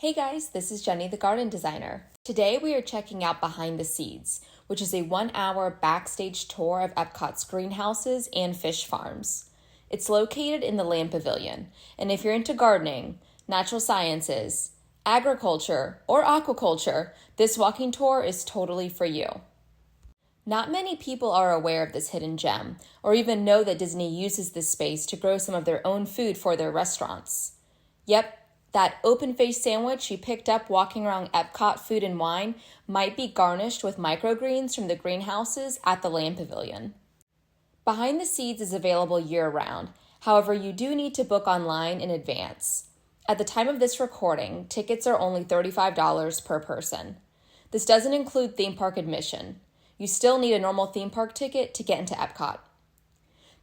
Hey guys, this is Jenny, the garden designer. Today we are checking out Behind the Seeds, which is a 1-hour backstage tour of Epcot's greenhouses and fish farms. It's located in the Land Pavilion, and if you're into gardening, natural sciences, agriculture, or aquaculture, this walking tour is totally for you. Not many people are aware of this hidden gem, or even know that Disney uses this space to grow some of their own food for their restaurants. Yep, that open-faced sandwich you picked up walking around Epcot Food and Wine might be garnished with microgreens from the greenhouses at the Land Pavilion. Behind the Seeds is available year-round. However, you do need to book online in advance. At the time of this recording, tickets are only $35 per person. This doesn't include theme park admission. You still need a normal theme park ticket to get into Epcot.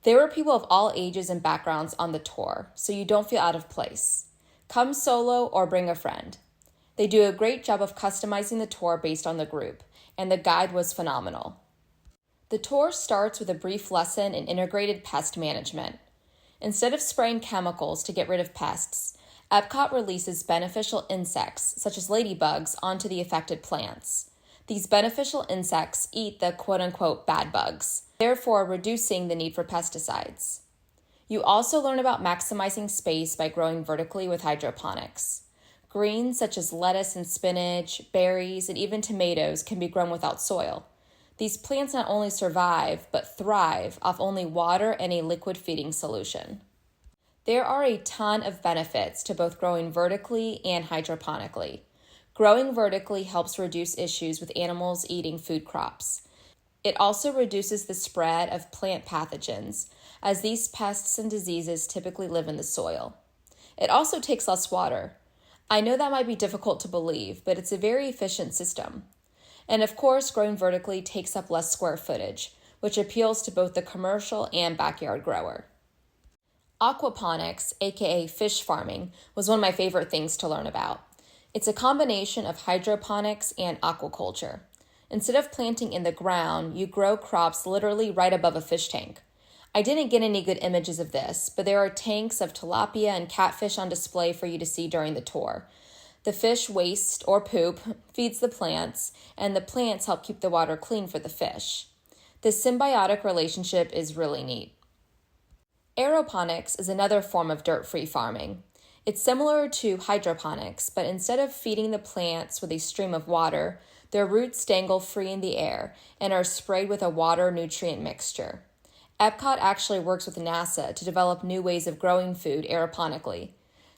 There are people of all ages and backgrounds on the tour, so you don't feel out of place. Come solo or bring a friend. They do a great job of customizing the tour based on the group, and the guide was phenomenal. The tour starts with a brief lesson in integrated pest management. Instead of spraying chemicals to get rid of pests, Epcot releases beneficial insects, such as ladybugs, onto the affected plants. These beneficial insects eat the quote-unquote bad bugs, therefore reducing the need for pesticides. You also learn about maximizing space by growing vertically with hydroponics. Greens such as lettuce and spinach, berries, and even tomatoes can be grown without soil. These plants not only survive, but thrive off only water and a liquid feeding solution. There are a ton of benefits to both growing vertically and hydroponically. Growing vertically helps reduce issues with animals eating food crops. It also reduces the spread of plant pathogens, as these pests and diseases typically live in the soil. It also takes less water. I know that might be difficult to believe, but it's a very efficient system. And of course, growing vertically takes up less square footage, which appeals to both the commercial and backyard grower. Aquaponics, aka fish farming, was one of my favorite things to learn about. It's a combination of hydroponics and aquaculture. Instead of planting in the ground, you grow crops literally right above a fish tank. I didn't get any good images of this, but there are tanks of tilapia and catfish on display for you to see during the tour. The fish waste or poop feeds the plants, and the plants help keep the water clean for the fish. This symbiotic relationship is really neat. Aeroponics is another form of dirt-free farming. It's similar to hydroponics, but instead of feeding the plants with a stream of water, their roots dangle free in the air and are sprayed with a water-nutrient mixture. Epcot actually works with NASA to develop new ways of growing food aeroponically.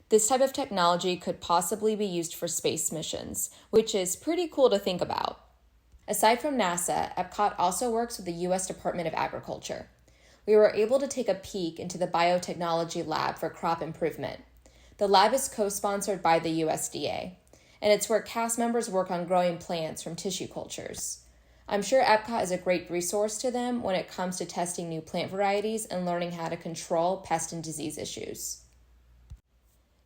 This type of technology could possibly be used for space missions, which is pretty cool to think about. Aside from NASA, Epcot also works with the U.S. Department of Agriculture. We were able to take a peek into the biotechnology lab for crop improvement. The lab is co-sponsored by the USDA, and it's where cast members work on growing plants from tissue cultures. I'm sure Epcot is a great resource to them when it comes to testing new plant varieties and learning how to control pest and disease issues.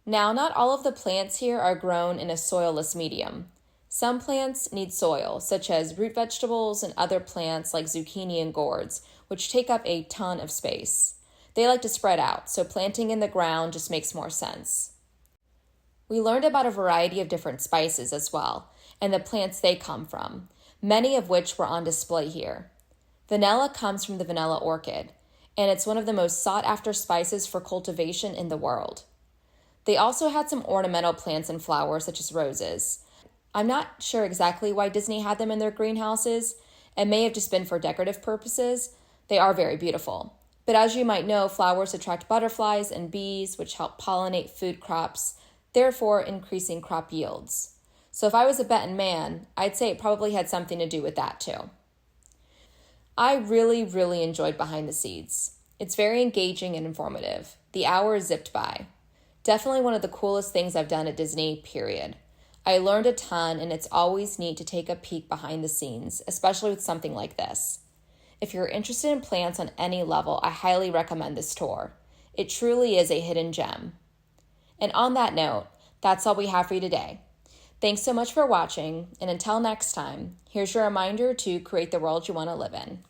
Now, not all of the plants here are grown in a soilless medium. Some plants need soil, such as root vegetables and other plants like zucchini and gourds, which take up a ton of space. They like to spread out, so planting in the ground just makes more sense. We learned about a variety of different spices as well, and the plants they come from, many of which were on display here. Vanilla comes from the vanilla orchid, and it's one of the most sought-after spices for cultivation in the world. They also had some ornamental plants and flowers such as roses. I'm not sure exactly why Disney had them in their greenhouses. It may have just been for decorative purposes. They are very beautiful. But as you might know, flowers attract butterflies and bees, which help pollinate food crops, therefore increasing crop yields. So if I was a betting man, I'd say it probably had something to do with that too. I really enjoyed Behind the Seeds. It's very engaging and informative. The hour zipped by. Definitely one of the coolest things I've done at Disney, period. I learned a ton, and it's always neat to take a peek behind the scenes, especially with something like this. If you're interested in plants on any level, I highly recommend this tour. It truly is a hidden gem. And on that note, that's all we have for you today. Thanks so much for watching, and until next time, here's your reminder to create the world you want to live in.